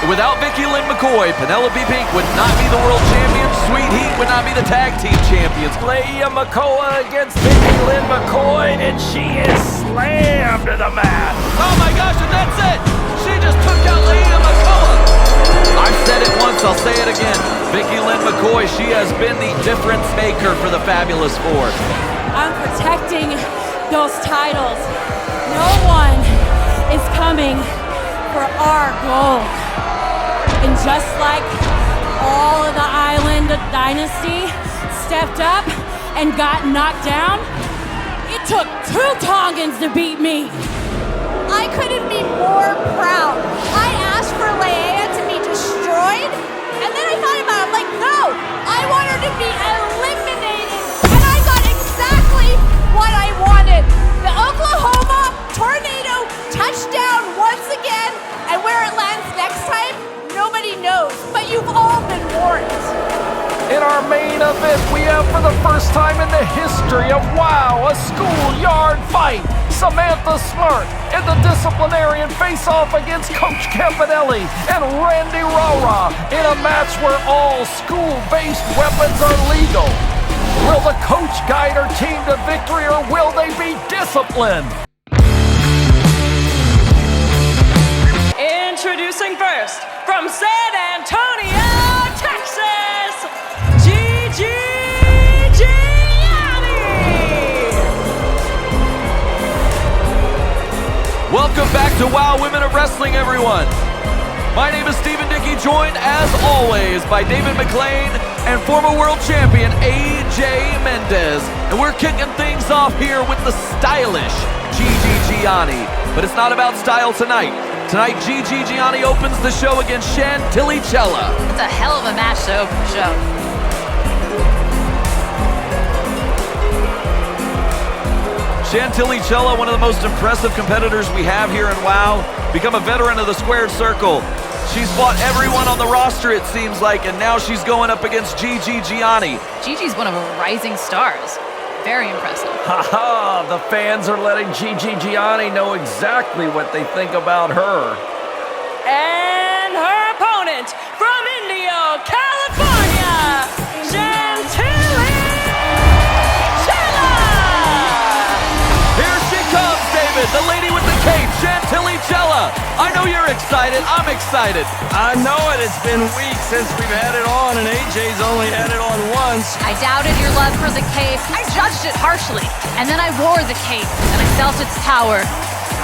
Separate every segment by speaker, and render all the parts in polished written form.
Speaker 1: Without Vicky Lynn McCoy, Penelope Pink would not be the world champions. Sweet Heat would not be the tag team champions.
Speaker 2: Leia McCoy against Vicky Lynn McCoy, and she is slammed to the mat.
Speaker 1: Oh my gosh, and that's it! She just took out Leia McCoy. I've said it once, I'll say it again. Vicky Lynn McCoy, she has been the difference maker for the Fabulous Four.
Speaker 3: I'm protecting those titles. No one is coming for our gold. And just like all of the Island Dynasty stepped up and got knocked down, it took 2 Tongans to beat me.
Speaker 4: I couldn't be more proud. I asked for Leia to be destroyed, and then I thought about it, I'm like, no, I want her to be eliminated, and I got exactly what I wanted. The Oklahoma tornado touchdown once again, and where it lands next time, nobody knows, but you've all been warned.
Speaker 2: In our main event, we have for the first time in the history of WOW, a schoolyard fight. Samantha Smart and the Disciplinarian face off against Coach Campanelli and Rara in a match where all school-based weapons are legal. Will the coach guide her team to victory, or will they be disciplined?
Speaker 5: Introducing first, from San Antonio, Texas, Gigi Gianni!
Speaker 1: Welcome back to WOW Women of Wrestling, everyone. My name is Stephen Dickey, joined as always by David McLean and former world champion AJ Mendez. And we're kicking things off here with the stylish Gigi Gianni. But it's not about style tonight. Tonight, Gigi Gianni opens the show against Chantilly Chella.
Speaker 6: It's a hell of a match to open the show.
Speaker 1: Chantilly Chella, one of the most impressive competitors we have here in WOW, become a veteran of the squared circle. She's fought everyone on the roster, it seems like, and now she's going up against Gigi Gianni.
Speaker 6: Gigi's one of our rising stars. Very impressive.
Speaker 2: Ha-ha! The fans are letting Gigi Gianni know exactly what they think about her.
Speaker 5: And her opponent from Indio, California, Chantilly Chella!
Speaker 1: Here she comes, David, the lady with the cape, Chantilly Chella. I know you're excited. I'm excited.
Speaker 2: I know it. It's been weeks since we've had it on, and AJ's only had it on once.
Speaker 6: I doubted your love for the cape. I judged it harshly. And then I wore the cape, and I felt its power.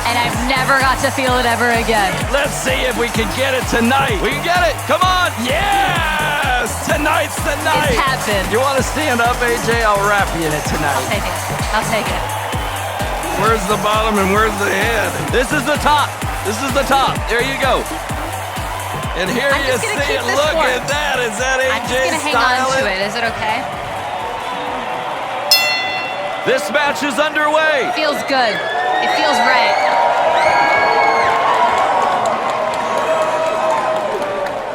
Speaker 6: And I've never got to feel it ever again.
Speaker 2: Let's see if we can get it tonight.
Speaker 1: We can get it. Come on.
Speaker 2: Yes! Tonight's the night.
Speaker 6: It's happened.
Speaker 2: You want to stand up, AJ? I'll wrap you in it tonight.
Speaker 6: I'll take it. I'll take it.
Speaker 2: Where's the bottom and where's the head?
Speaker 1: This is the top. This is the top. There you go.
Speaker 2: And here
Speaker 6: I'm
Speaker 2: you
Speaker 6: just gonna
Speaker 2: see
Speaker 6: keep
Speaker 2: it.
Speaker 6: this
Speaker 2: Look
Speaker 6: fork.
Speaker 2: at that. Is that
Speaker 6: I'm just
Speaker 2: AJ's
Speaker 6: gonna hang
Speaker 2: style?
Speaker 6: on to it. Is it okay?
Speaker 1: This match is underway.
Speaker 6: Feels good. It feels right.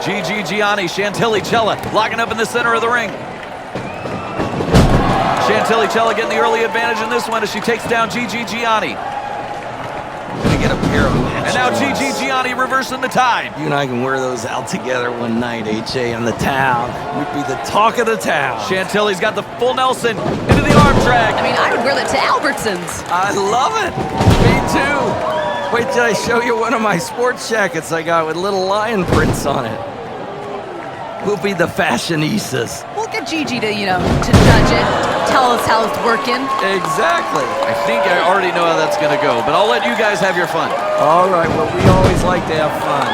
Speaker 1: Gigi Gianni, Chantilly Chella locking up in the center of the ring. Chantilly Chella getting the early advantage in this one as she takes down Gigi Gianni.
Speaker 2: Gonna get a pair of matches.
Speaker 1: And now Gigi Gianni reversing the tide.
Speaker 2: You and I can wear those out together one night, AJ, in the town. We'd be the talk of the town.
Speaker 1: Chantilly's got the full Nelson into the arm drag.
Speaker 6: I mean, I would wear that to Albertsons.
Speaker 2: I love it. Me too. Wait till I show you one of my sports jackets I got with little lion prints on it. We'll be the fashionistas.
Speaker 6: We'll get Gigi to, to judge it, tell us how it's working.
Speaker 2: Exactly.
Speaker 1: I think I already know how that's going to go, but I'll let you guys have your fun.
Speaker 2: All right, well, we always like to have fun.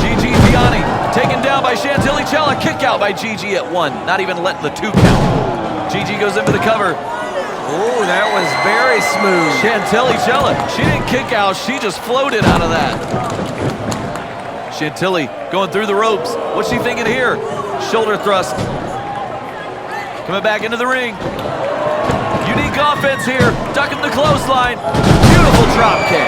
Speaker 1: Gigi Gianni taken down by Chantilly Chella. Kick out by Gigi at 1, not even letting the 2 count. Gigi goes in for the cover.
Speaker 2: Oh, that was very smooth.
Speaker 1: Chantilly Chella, she didn't kick out, she just floated out of that. Chantilly going through the ropes. What's she thinking here? Shoulder thrust. Coming back into the ring. Unique offense here. Ducking the clothesline. Beautiful drop kick.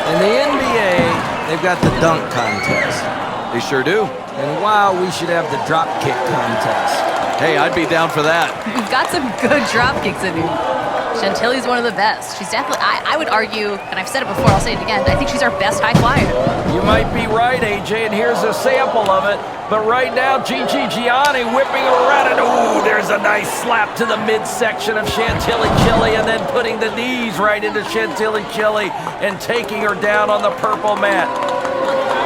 Speaker 2: In the NBA, they've got the dunk contest.
Speaker 1: They sure do.
Speaker 2: And wow, we should have the drop kick contest.
Speaker 1: Hey, I'd be down for that.
Speaker 6: We've got some good drop kicks in here. Chantilly's one of the best. She's definitely, I would argue, and I've said it before, I'll say it again, I think she's our best high flyer.
Speaker 2: You might be right, AJ, and here's a sample of it. But right now, Gigi Gianni whipping around, and ooh, there's a nice slap to the midsection of Chantilly Chili, and then putting the knees right into Chantilly Chili and taking her down on the purple mat.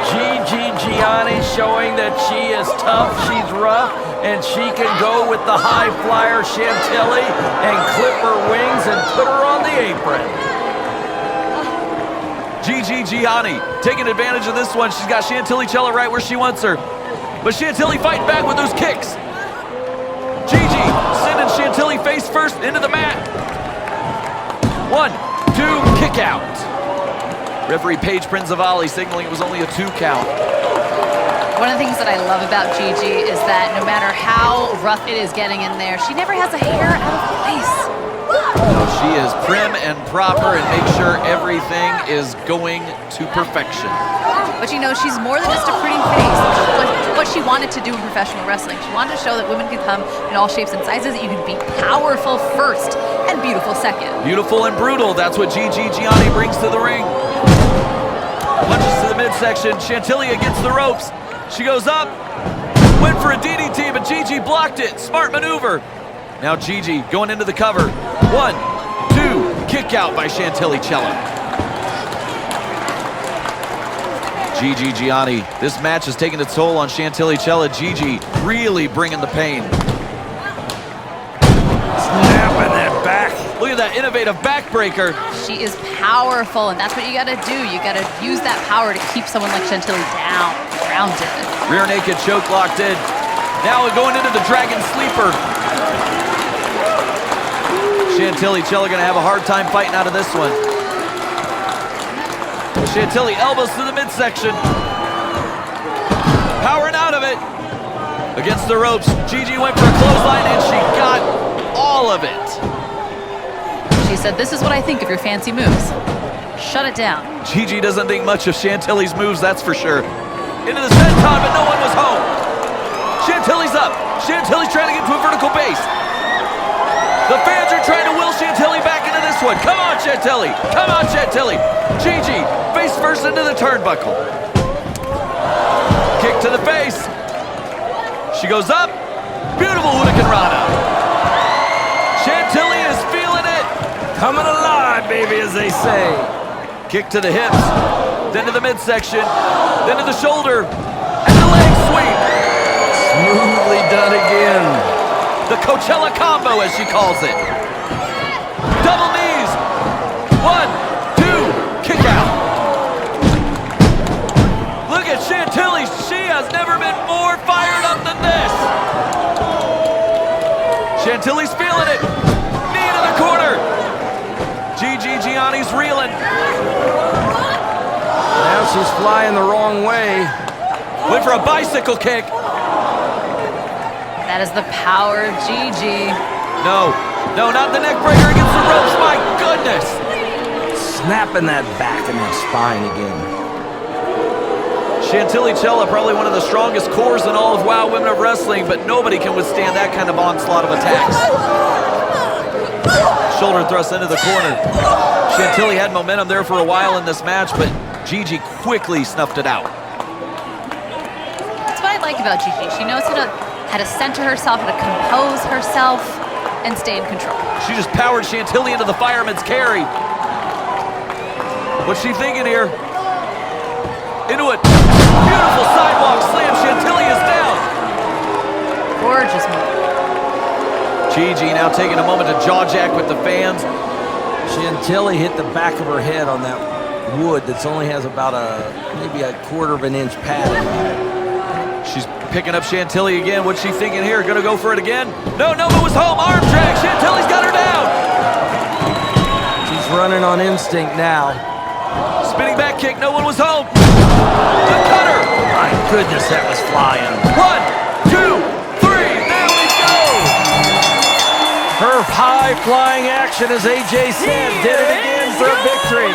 Speaker 2: Gigi Gianni showing that she is tough, she's rough, and she can go with the high flyer Chantilly and clip her wings and put her on the apron.
Speaker 1: Gigi Gianni taking advantage of this one. She's got Chantilly Chella right where she wants her. But Chantilly fighting back with those kicks. Gigi sending Chantilly face first into the mat. 1, 2, kick out. Referee Paige Prinzavali signaling it was only a 2 count.
Speaker 6: One of the things that I love about Gigi is that no matter how rough it is getting in there, she never has a hair out of place.
Speaker 1: No, she is prim and proper and makes sure everything is going to perfection.
Speaker 6: But you know, she's more than just a pretty face. What she wanted to do in professional wrestling, she wanted to show that women can come in all shapes and sizes, that you can be powerful first and beautiful second.
Speaker 1: Beautiful and brutal, that's what Gigi Gianni brings to the ring. Punches to the midsection, Chantilly against the ropes. She goes up, went for a DDT, but Gigi blocked it. Smart maneuver. Now Gigi going into the cover. 1, 2, kick out by Chantilly Chella. Gigi Gianni, this match has taken its toll on Chantilly Chella. Gigi really bringing the pain.
Speaker 2: Snapping that back.
Speaker 1: Look at that innovative backbreaker.
Speaker 6: She is powerful, and that's what you gotta do. You gotta use that power to keep someone like Chantilly down, grounded.
Speaker 1: Rear naked choke locked in. Now we're going into the Dragon Sleeper. Chantilly Chella gonna have a hard time fighting out of this one. Chantilly elbows to the midsection. Powering out of it. Against the ropes, Gigi went for a clothesline and she got all of it.
Speaker 6: She said, "This is what I think of your fancy moves. Shut it down."
Speaker 1: Gigi doesn't think much of Chantilly's moves, that's for sure. Into the senton, but no one was home. Chantilly's up. Chantilly's trying to get to a vertical base. The fans are trying to will Chantilly back into this one. Come on, Chantilly. Come on, Chantilly. Gigi, face first into the turnbuckle. Kick to the face. She goes up. Beautiful Hurricane Rana. Chantilly is feeling it.
Speaker 2: Coming alive, baby, as they say.
Speaker 1: Kick to the hips, then to the midsection, then to the shoulder, and the leg sweep.
Speaker 2: Smoothly done again.
Speaker 1: The Coachella combo, as she calls it. Double knees. 1, 2, kick out. Look at Chantilly. She has never been more fired up than this. Chantilly's feeling it. Knee to the corner. Gigi Gianni's reeling.
Speaker 2: Now she's flying the wrong way.
Speaker 1: Went for a bicycle kick.
Speaker 6: That is the power of Gigi.
Speaker 1: No, not the neck breaker against the ropes, my goodness.
Speaker 2: Snapping that back and that spine again.
Speaker 1: Chantilly Chella, probably one of the strongest cores in all of WoW Women of Wrestling, but nobody can withstand that kind of onslaught of attacks. Shoulder thrust into the corner. Chantilly had momentum there for a while in this match, but Gigi quickly snuffed it out.
Speaker 6: That's what I like about Gigi. She knows how to center herself, how to compose herself, and stay in control.
Speaker 1: She just powered Chantilly into the fireman's carry. What's she thinking here? Into it. Beautiful sidewalk slam. Chantilly is down.
Speaker 6: Gorgeous move.
Speaker 1: Gigi now taking a moment to jaw jack with the fans.
Speaker 2: Chantilly hit the back of her head on that wood that only has about maybe a 1/4 of an inch padding.
Speaker 1: She's picking up Chantilly again. What's she thinking here? Gonna go for it again? No, it was home. Arm drag. Chantilly's got her down.
Speaker 2: She's running on instinct now.
Speaker 1: Spinning back kick. No one was home. The cutter.
Speaker 2: My goodness, that was flying.
Speaker 1: 1, 2, 3. There we go.
Speaker 2: Her high-flying action, as AJ said, did it again for a victory.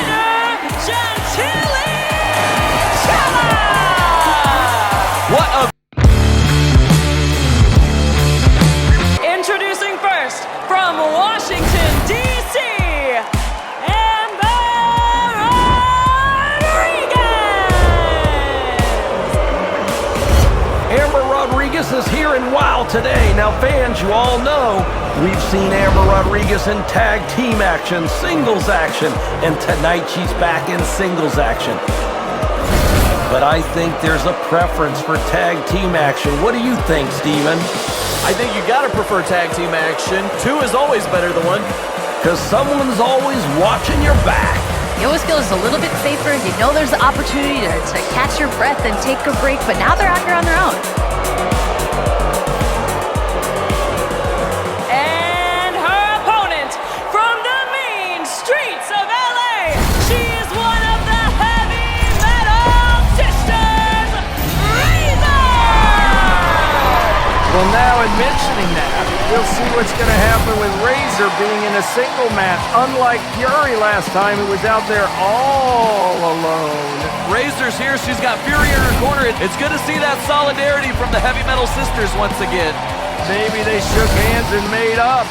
Speaker 5: Chantilly Chella!
Speaker 1: What a...
Speaker 5: Introducing first, from Washington, D.C.,
Speaker 2: here in WOW today. Now, fans, you all know we've seen Amber Rodriguez in tag team action, singles action, and tonight she's back in singles action. But I think there's a preference for tag team action. What do you think, Steven?
Speaker 1: I think you gotta prefer tag team action. 2 is always better than 1.
Speaker 2: Because someone's always watching your back.
Speaker 6: You always feel just a little bit safer. You know there's the opportunity to catch your breath and take a break, but now they're out here on their own.
Speaker 5: And her opponent from the mean streets of LA, she is one of the heavy metal sisters, Reina!
Speaker 2: Well, now in mentioning that, we'll see what's going to happen with Razor being in a single match. Unlike Fury last time, who was out there all alone.
Speaker 1: Razor's here. She's got Fury in her corner. It's good to see that solidarity from the Heavy Metal Sisters once again.
Speaker 2: Maybe they shook hands and made up.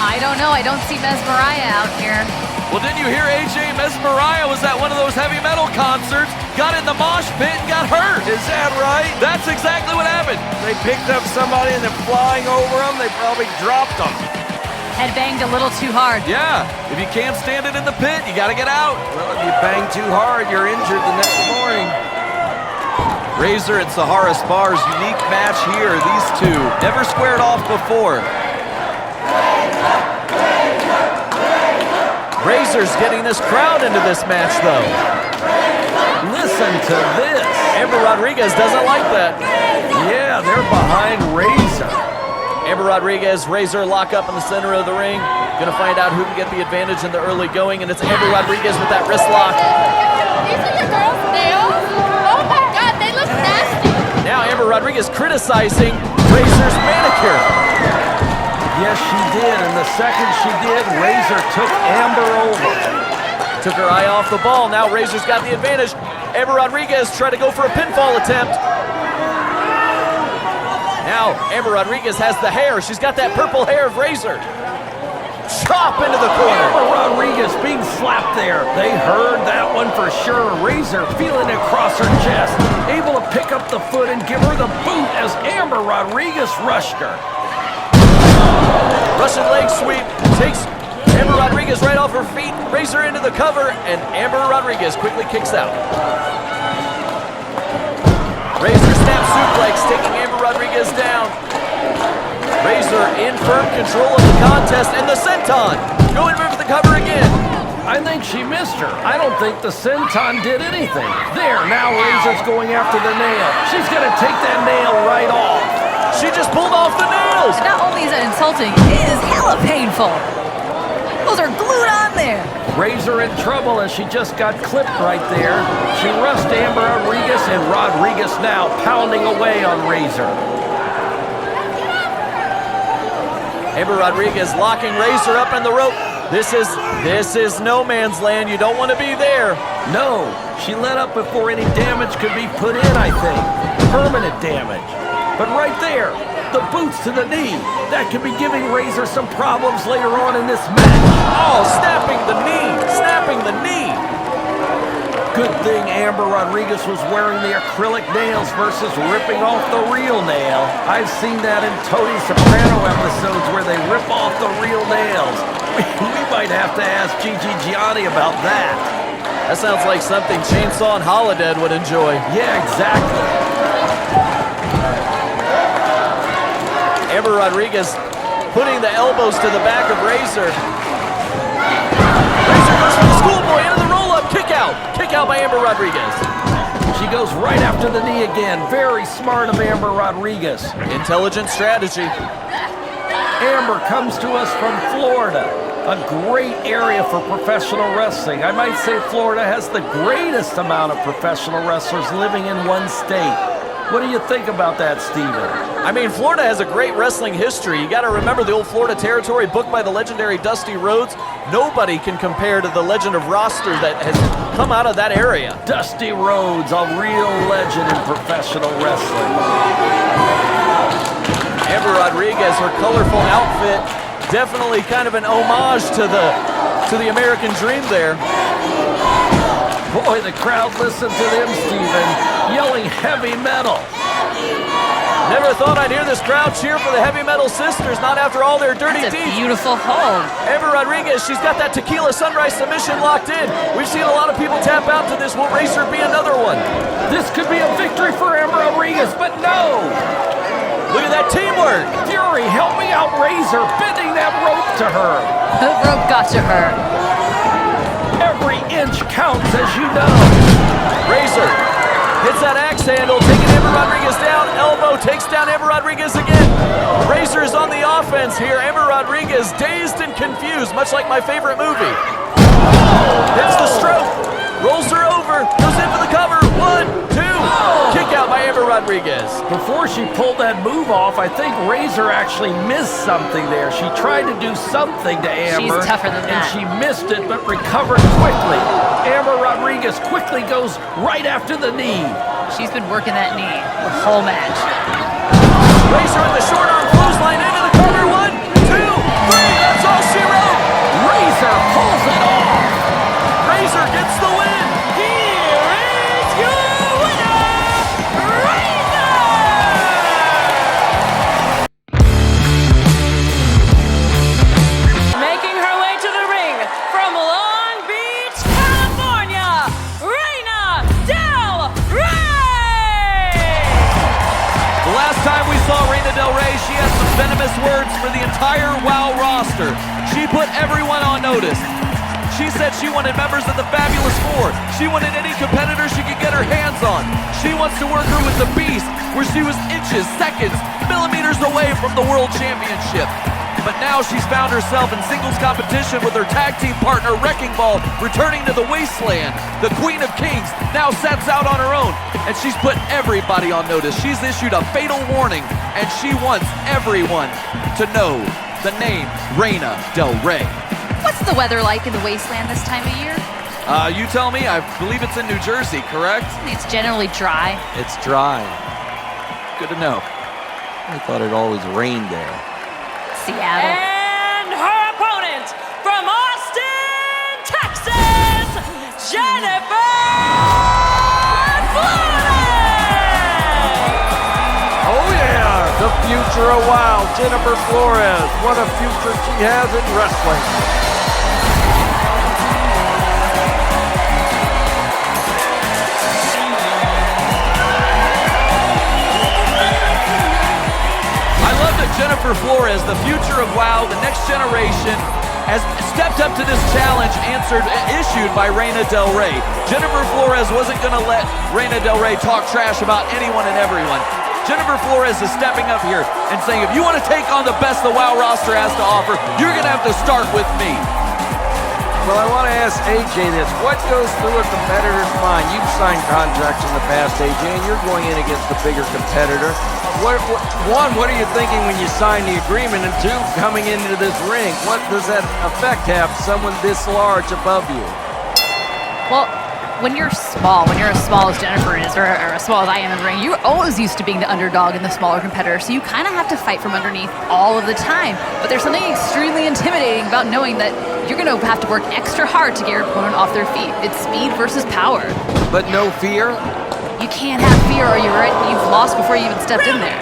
Speaker 6: I don't know. I don't see Mesmeriah out here.
Speaker 1: Well, didn't you hear AJ Mesmeriah was at one of those heavy metal concerts, got in the mosh pit and got hurt?
Speaker 2: Is that right?
Speaker 1: That's exactly what happened.
Speaker 2: They picked up somebody and then flying over them, they probably dropped them.
Speaker 6: Head banged a little too hard.
Speaker 1: Yeah, if you can't stand it in the pit, you gotta get out.
Speaker 2: Well, if you bang too hard, you're injured the next morning.
Speaker 1: Razor and Sahara Spar's unique match here. These two never squared off before. Razor's getting this crowd into this match, though.
Speaker 2: Listen to this.
Speaker 1: Amber Rodriguez doesn't like that.
Speaker 2: Yeah, they're behind Razor.
Speaker 1: Amber Rodriguez, Razor lock up in the center of the ring. Gonna find out who can get the advantage in the early going, and it's Amber Rodriguez with that wrist lock.
Speaker 4: These are your girls' nails? Oh my God, they look nasty.
Speaker 1: Now Amber Rodriguez criticizing Razor's manicure.
Speaker 2: Yes, she did, and the second she did, Razor took Amber over.
Speaker 1: Took her eye off the ball. Now Razor's got the advantage. Amber Rodriguez tried to go for a pinfall attempt. Now Amber Rodriguez has the hair. She's got that purple hair of Razor. Chop into the corner.
Speaker 2: Amber Rodriguez being slapped there. They heard that one for sure. Razor feeling it across her chest. Able to pick up the foot and give her the boot as Amber Rodriguez rushed her.
Speaker 1: Russian leg sweep takes Amber Rodriguez right off her feet. Razor into the cover, and Amber Rodriguez quickly kicks out. Razor snap suplex taking Amber Rodriguez down. Razor in firm control of the contest, and the senton going for the cover again.
Speaker 2: I think she missed her. I don't think the senton did anything. There, now Razor's going after the nail. She's going to take that nail right off.
Speaker 1: She just pulled off the nails.
Speaker 6: And not only is it insulting, it is hella painful. Those are glued on there.
Speaker 2: Razor in trouble as she just got clipped right there. She rushed Amber Rodriguez, and Rodriguez now pounding away on Razor.
Speaker 1: Amber Rodriguez locking Razor up in the rope. This is no man's land. You don't want to be there.
Speaker 2: No, she let up before any damage could be put in, I think. Permanent damage. But right there, the boots to the knee. That could be giving Razor some problems later on in this match.
Speaker 1: Oh, snapping the knee. Snapping the knee.
Speaker 2: Good thing Amber Rodriguez was wearing the acrylic nails versus ripping off the real nail. I've seen that in Tony Soprano episodes where they rip off the real nails. We might have to ask Gigi Gianni about that.
Speaker 1: That sounds like something Chainsaw and Holodead would enjoy.
Speaker 2: Yeah, exactly.
Speaker 1: Amber Rodriguez putting the elbows to the back of Razor. Razor goes for the schoolboy into the roll-up. Kick out. Kick out by Amber Rodriguez.
Speaker 2: She goes right after the knee again. Very smart of Amber Rodriguez.
Speaker 1: Intelligent strategy.
Speaker 2: Amber comes to us from Florida, a great area for professional wrestling. I might say Florida has the greatest amount of professional wrestlers living in one state. What do you think about that, Steven?
Speaker 1: I mean, Florida has a great wrestling history. You got to remember the old Florida Territory booked by the legendary Dusty Rhodes. Nobody can compare to the legend of roster that has come out of that area.
Speaker 2: Dusty Rhodes, a real legend in professional wrestling.
Speaker 1: Amber Rodriguez, her colorful outfit, definitely kind of an homage to the American dream there.
Speaker 2: Boy, the crowd listened to them, Steven, yelling heavy metal.
Speaker 1: Never thought I'd hear this crowd cheer for the Heavy Metal Sisters, not after all their dirty
Speaker 6: That's a
Speaker 1: deeds.
Speaker 6: beautiful hold.
Speaker 1: Amber Rodriguez, she's got that tequila sunrise submission locked in. We've seen a lot of people tap out to this. Will Racer be another one?
Speaker 2: This could be a victory for Amber Rodriguez, but no!
Speaker 1: Look at that teamwork.
Speaker 2: Fury, help me out, Razor, bending that rope to her.
Speaker 6: The rope got to her.
Speaker 2: Every inch counts, as you know.
Speaker 1: Razor hits that axe handle, taking Amber Rodriguez down. Elbow takes down Amber Rodriguez again. Razor is on the offense here. Amber Rodriguez dazed and confused, much like my favorite movie. Hits the stroke, rolls her over, goes in for the cover. 1, 2, kick out by Amber Rodriguez.
Speaker 2: Before she pulled that move off, I think Razor actually missed something there. She tried to do something to Amber.
Speaker 6: She's tougher than
Speaker 2: and
Speaker 6: that.
Speaker 2: she missed it, but recovered quickly. Amber Rodriguez quickly goes right after the knee.
Speaker 6: She's been working that knee the whole match.
Speaker 1: Razor with the short arm clothesline into the cover. 1, 2, 3, that's all she wrote.
Speaker 2: Razor pulls it off.
Speaker 1: Razor gets the win.
Speaker 5: Here is your winner, Reina! Making her way to the ring from Long Beach, California, Reyna Del Rey!
Speaker 1: The last time we saw Reyna Del Rey, she had some venomous words for the entire WoW roster. She put everyone on notice. She said she wanted members of the Fabulous Four. She wanted any competitor she could get her hands on. She wants to work her with the Beast, where she was inches, seconds, millimeters away from the World Championship. But now she's found herself in singles competition with her tag team partner, Wrecking Ball, returning to the Wasteland. The Queen of Kings now sets out on her own, and she's put everybody on notice. She's issued a fatal warning, and she wants everyone to know the name Reyna Del Rey.
Speaker 6: What's the weather like in the Wasteland this time of year?
Speaker 1: You tell me. I believe it's in New Jersey, correct?
Speaker 6: It's generally dry.
Speaker 7: It's dry.
Speaker 1: Good to know.
Speaker 7: I thought it always rained there.
Speaker 6: Seattle.
Speaker 5: And her opponent from Austin, Texas, Jennifer Flores!
Speaker 2: Oh yeah, the future of WoW, Jennifer Flores. What a future she has in wrestling.
Speaker 1: I love that Jennifer Flores, the future of WoW, the next generation, has stepped up to this challenge issued by Reyna Del Rey. Jennifer Flores wasn't going to let Reyna Del Rey talk trash about anyone and everyone. Jennifer Flores is stepping up here and saying, if you want to take on the best the WoW roster has to offer, you're going to have to start with me.
Speaker 8: Well, I want to ask AJ this. What goes through a competitor's mind? You've signed contracts in the past, AJ, and you're going in against a bigger competitor. One, what are you thinking when you sign the agreement? And two, coming into this ring, what does that effect have someone this large above you?
Speaker 6: Well, when you're as small as Jennifer is, or as small as I am in the ring, you're always used to being the underdog and the smaller competitor, so you kind of have to fight from underneath all of the time. But there's something extremely intimidating about knowing that you're going to have to work extra hard to get your opponent off their feet. It's speed versus power.
Speaker 8: But no fear?
Speaker 6: You can't have fear or you've lost before you even stepped in there.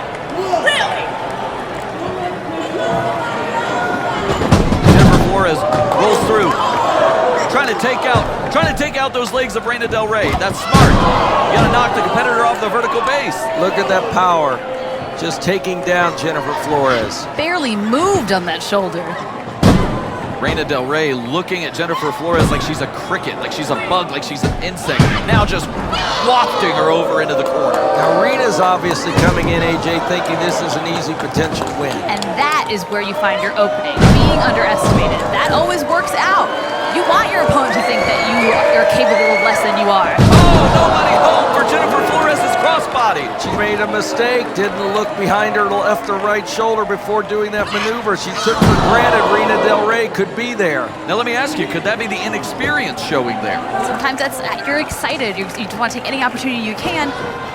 Speaker 5: Really?
Speaker 1: Jennifer Flores rolls through, trying to take out those legs of Reyna Del Rey. That's smart. You gotta knock the competitor off the vertical base.
Speaker 8: Look at that power. Just taking down Jennifer Flores.
Speaker 6: Barely moved on that shoulder.
Speaker 1: Reyna Del Rey looking at Jennifer Flores like she's a cricket, like she's a bug, like she's an insect. Now just wafting her over into the corner.
Speaker 8: Now, Rena's obviously coming in, AJ, thinking this is an easy potential win.
Speaker 6: And that is where you find your opening, being underestimated. That always works out. You want your opponent to think that you are capable of less than you are.
Speaker 1: Oh, nobody home for Jennifer Flores' crossbody.
Speaker 8: She made a mistake, didn't look behind her left or right shoulder before doing that maneuver. She took for granted Reyna Del Rey could be there.
Speaker 1: Now let me ask you, could that be the inexperience showing there?
Speaker 6: Sometimes you're excited. You just want to take any opportunity you can.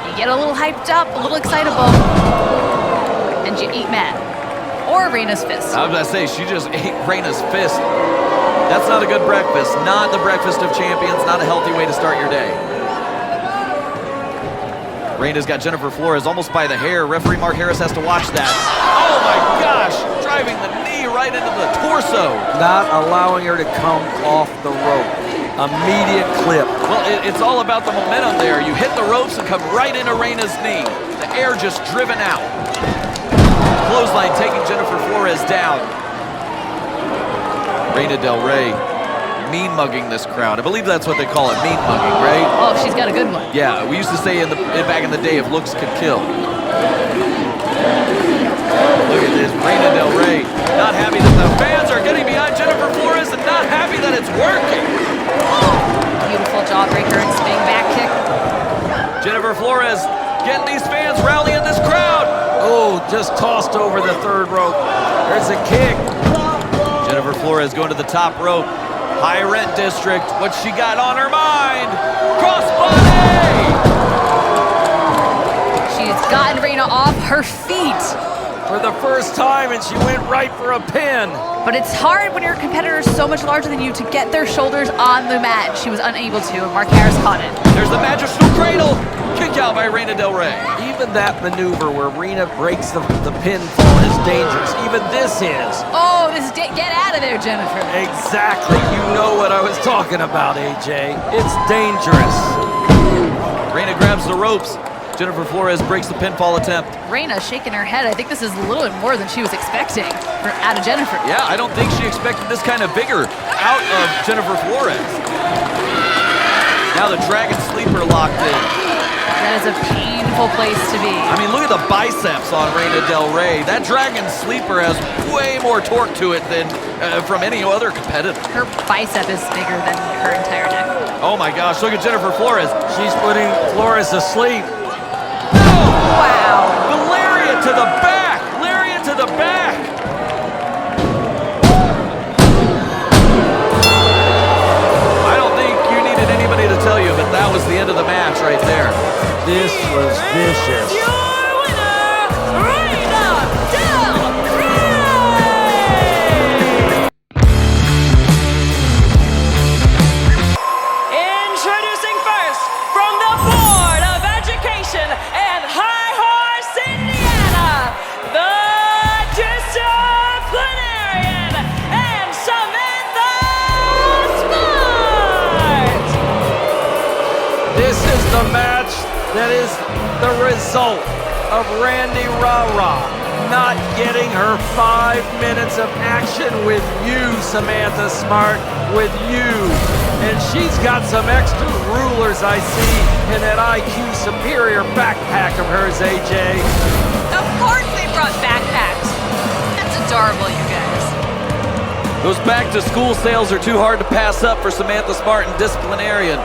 Speaker 6: You get a little hyped up, a little excitable, and you eat mad. Or Reyna's fist.
Speaker 1: I was about to say, she just ate Reyna's fist. That's not a good breakfast. Not the breakfast of champions. Not a healthy way to start your day. Reina's got Jennifer Flores almost by the hair. Referee Mark Harris has to watch that. Oh my gosh, driving the knee right into the torso.
Speaker 8: Not allowing her to come off the rope. Immediate clip.
Speaker 1: Well, it's all about the momentum there. You hit the ropes and come right into Reina's knee. The air just driven out. Clothesline taking Jennifer Flores down. Reyna Del Rey mean mugging this crowd. I believe that's what they call it, mean mugging, right?
Speaker 6: Oh, she's got a good one.
Speaker 1: Yeah, we used to say back in the day, if looks could kill. Look at this, Reyna Del Rey, not happy that the fans are getting behind Jennifer Flores and not happy that it's working.
Speaker 6: Beautiful jawbreaker and spinning back kick.
Speaker 1: Jennifer Flores getting these fans rallying this crowd.
Speaker 8: Oh, just tossed over the third rope. There's a kick.
Speaker 1: Jennifer Flores going to the top rope. High rent district. What she got on her mind? Crossbody!
Speaker 6: She's gotten Reina off her feet.
Speaker 8: For the first time, and she went right for a pin.
Speaker 6: But it's hard when your competitor is so much larger than you to get their shoulders on the mat. She was unable to, and Mark Harris caught it.
Speaker 1: There's the magistral cradle. Kick out by Reyna Del Rey.
Speaker 8: Even that maneuver where Reina breaks the pinfall is dangerous. Even this is.
Speaker 6: Oh, get out of there, Jennifer.
Speaker 8: Exactly. You know what I was talking about, AJ. It's dangerous.
Speaker 1: Reina grabs the ropes. Jennifer Flores breaks the pinfall attempt.
Speaker 6: Reina shaking her head. I think this is a little bit more than she was expecting out of Jennifer.
Speaker 1: Yeah, I don't think she expected this kind of vigor out of Jennifer Flores. Now the Dragon Sleeper locked in.
Speaker 6: That is a painful place to be.
Speaker 1: I mean, look at the biceps on Reyna Del Rey. That Dragon Sleeper has way more torque to it than from any other competitor.
Speaker 6: Her bicep is bigger than her entire neck.
Speaker 1: Oh my gosh, look at Jennifer Flores.
Speaker 8: She's putting Flores asleep.
Speaker 6: Wow.
Speaker 1: The lariat to the back. Lariat to the back. I don't think you needed anybody to tell you, but that was the end of the match right there.
Speaker 8: This was vicious.
Speaker 5: Your winner, Reyna Del Rey! Introducing first, from the Board of Education and High Horse, Indiana, the Disciplinarian and Samantha Smart!
Speaker 8: This is the match that is the result of Rara not getting her 5 minutes of action with you, Samantha Smart, with you. And she's got some extra rulers, I see, in that IQ Superior backpack of hers, AJ.
Speaker 5: Of course they brought backpacks. That's adorable, you guys.
Speaker 1: Those back-to-school sales are too hard to pass up for Samantha Smart and Disciplinarian.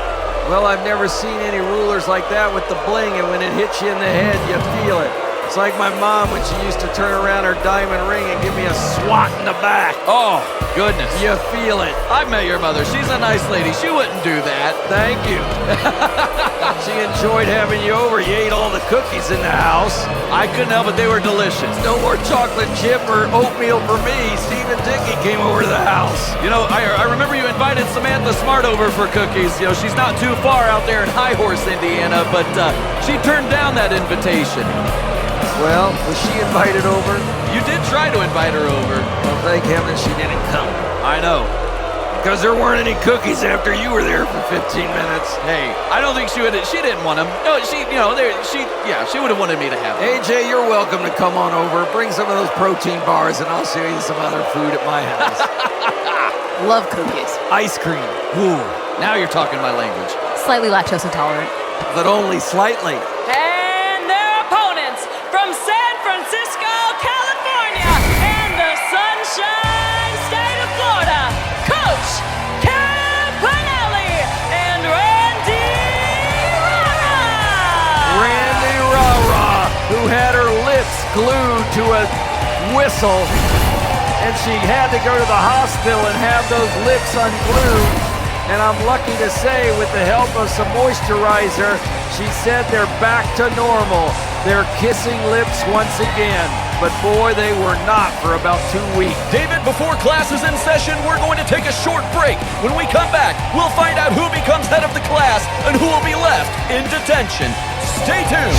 Speaker 8: Well, I've never seen any rulers like that with the bling, and when it hits you in the head, you feel it. It's like my mom when she used to turn around her diamond ring and give me a swat in the back.
Speaker 1: Oh, goodness.
Speaker 8: You feel it.
Speaker 1: I've met your mother. She's a nice lady. She wouldn't do that.
Speaker 8: Thank you. She enjoyed having you over. You ate all the cookies in the house.
Speaker 1: I couldn't help it. They were delicious.
Speaker 8: No more chocolate chip or oatmeal for me. Steve and Dickie came over to the house.
Speaker 1: You know, I remember you invited Samantha Smart over for cookies. You know, she's not too far out there in High Horse, Indiana, but she turned down that invitation.
Speaker 8: Well, was she invited over?
Speaker 1: You did try to invite her over.
Speaker 8: Well, thank heaven she didn't come.
Speaker 1: I know.
Speaker 8: Because there weren't any cookies after you were there for 15 minutes.
Speaker 1: Hey, I don't think she didn't want them. No, she would have wanted me to have them.
Speaker 8: AJ, you're welcome to come on over. Bring some of those protein bars and I'll show you some other food at my house.
Speaker 6: Love cookies.
Speaker 8: Ice cream. Ooh.
Speaker 1: Now you're talking my language.
Speaker 6: Slightly lactose intolerant.
Speaker 8: But only slightly.
Speaker 5: And their opponents from San Francisco, California, and the Sunshine State of Florida, Coach Campanelli and Randi
Speaker 8: Rara, who had her lips glued to a whistle, and she had to go to the hospital and have those lips unglued. And I'm lucky to say, with the help of some moisturizer, she said they're back to normal. They're kissing lips once again. but boy, they were not for about 2 weeks.
Speaker 1: David, before class is in session, we're going to take a short break. When we come back, we'll find out who becomes head of the class and who will be left in detention. Stay tuned.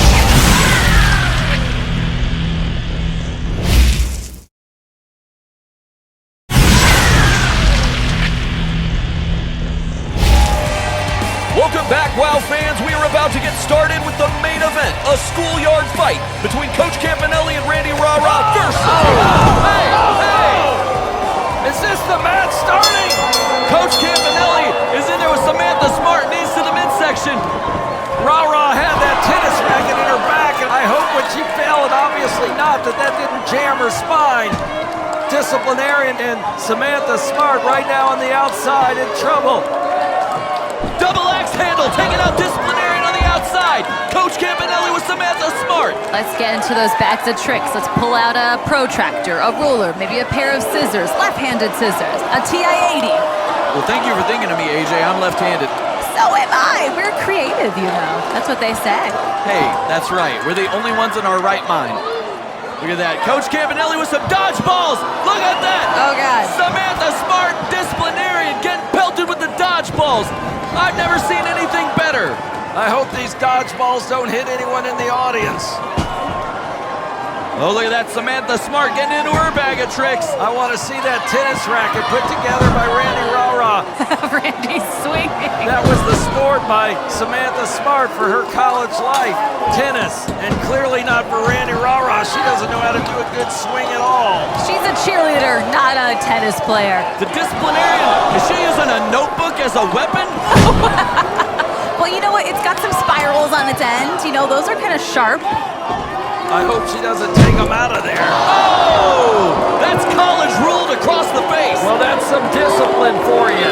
Speaker 1: Welcome back, WOW fans. We are about to get started with the main event, a schoolyard fight between Coach Campanelli and Rara versus...
Speaker 8: Is this the match starting?
Speaker 1: Coach Campanelli is in there with Samantha Smart, knees to the midsection.
Speaker 8: Rara had that tennis racket in her back, and I hope when she fell, and obviously not, that didn't jam her spine. Disciplinarian and Samantha Smart right now on the outside in trouble.
Speaker 1: Double axe handle, taking out Disciplinarian on the outside. Coach Campanelli with Samantha Smart.
Speaker 6: Let's get into those bags of tricks. Let's pull out a protractor, a ruler, maybe a pair of scissors, left-handed scissors, a TI-80.
Speaker 1: Well, thank you for thinking of me, AJ. I'm left-handed.
Speaker 6: So am I. We're creative, you know. That's what they say.
Speaker 1: Hey, that's right. We're the only ones in our right mind. Look at that. Coach Campanelli with some dodgeballs. Look at that.
Speaker 6: Oh, God.
Speaker 1: Samantha Smart, Disciplinarian, getting pelted with the dodgeballs. I've never seen anything better.
Speaker 8: I hope these dodgeballs don't hit anyone in the audience.
Speaker 1: Oh, look at that. Samantha Smart getting into her bag of tricks.
Speaker 8: I want to see that tennis racket put together by Rara.
Speaker 6: Randy's swinging.
Speaker 8: That was the sport by Samantha Smart for her college life, tennis, and clearly not for Rara. She doesn't know how to do a good swing at all.
Speaker 6: She's a cheerleader, not a tennis player.
Speaker 1: The Disciplinarian, is she using a notebook as a weapon?
Speaker 6: Well, you know what? It's got some spirals on its end. You know, those are kind of sharp.
Speaker 8: I hope she doesn't take them out of there.
Speaker 1: Oh! That's college ruled across the face.
Speaker 2: Well, that's some discipline for you.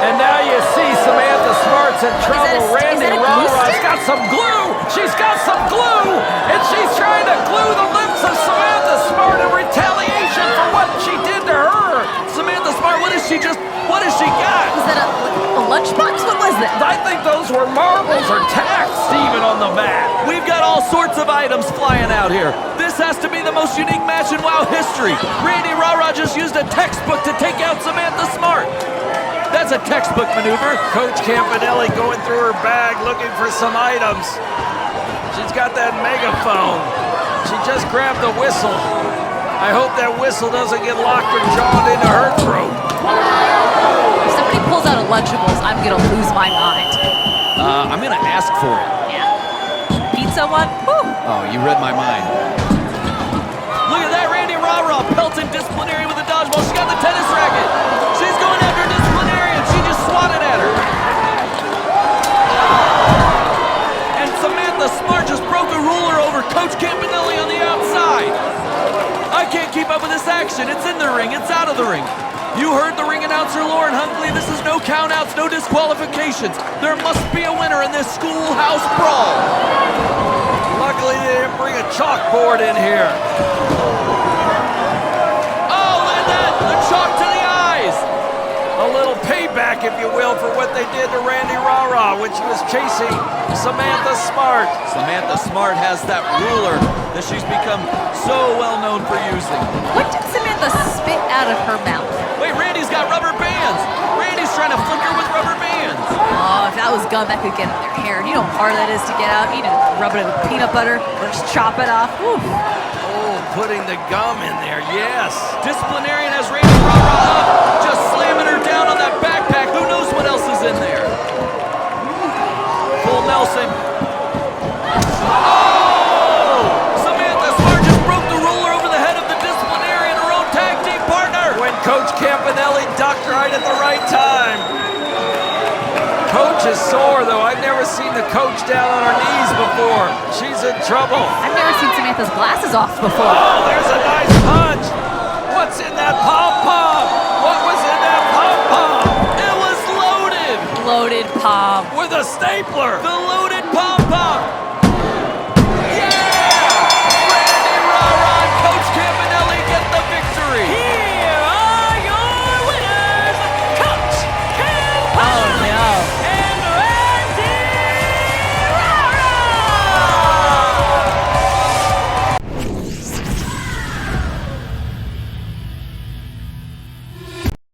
Speaker 2: And now you see Samantha Smart's in trouble.
Speaker 6: Is that a
Speaker 2: Rara's
Speaker 6: stick?
Speaker 2: got some glue. She's got some glue. And she's trying to glue the lips of Samantha Smart in retaliation for what she did to her.
Speaker 1: Samantha Smart, what has she got?
Speaker 6: Was that a lunchbox? What was that?
Speaker 2: I think those were marbles or tacks even on the mat.
Speaker 1: We've got all sorts of items flying out here. This has to be the most unique match in WOW history. Rara just used a textbook to take out Samantha Smart. That's a textbook maneuver.
Speaker 8: Coach Campanelli going through her bag looking for some items. She's got that megaphone. She just grabbed the whistle. I hope that whistle doesn't get locked or jawed into her throat.
Speaker 6: If somebody pulls out a Lunchables, I'm gonna lose my mind.
Speaker 1: I'm gonna ask for it.
Speaker 6: Yeah. Pizza one? Whew.
Speaker 1: Oh, you read my mind. Look at that, Rara pelting Disciplinarian with a dodgeball. She got the tennis racket. She's going after Disciplinarian. She just swatted at her. And Samantha Smart just broke a ruler over Coach Campanelli on the outside. I can't keep up with this action. It's in the ring. It's out of the ring. You heard the ring announcer, Lauren Hunkley. This is no countouts, no disqualifications. There must be a winner in this schoolhouse brawl.
Speaker 8: Luckily, they didn't bring a chalkboard in here.
Speaker 1: Oh, look at that. The chalk to the eyes.
Speaker 8: A little payback, if you will, for what they did to Rara when she was chasing Samantha Smart.
Speaker 1: Samantha Smart has that ruler that she's become so well known for using.
Speaker 6: What did Samantha spit out of her mouth?
Speaker 1: Wait, Randy's got rubber bands. Randy's trying to flick her with rubber bands.
Speaker 6: Oh, if that was gum, that could get in their hair. You know how hard that is to get out? You need to rub it with peanut butter or just chop it off. Whew.
Speaker 8: Oh, putting the gum in there, yes.
Speaker 1: Disciplinarian has Rara up, just slamming her down on that backpack. Who knows what else is in there? Full Nelson. Oh! Samantha Smart just broke the ruler over the head of the Disciplinarian, her own tag team partner.
Speaker 8: When Coach Campanelli ducked right at the right time. Coach is sore, though. I've never seen the coach down on her knees before. She's in trouble.
Speaker 6: I've never seen Samantha's glasses off before.
Speaker 8: Oh, there's a nice punch. What's in that pom-pom? What was in that pom-pom?
Speaker 1: It was loaded.
Speaker 6: Loaded palm.
Speaker 8: With a stapler.
Speaker 1: The loaded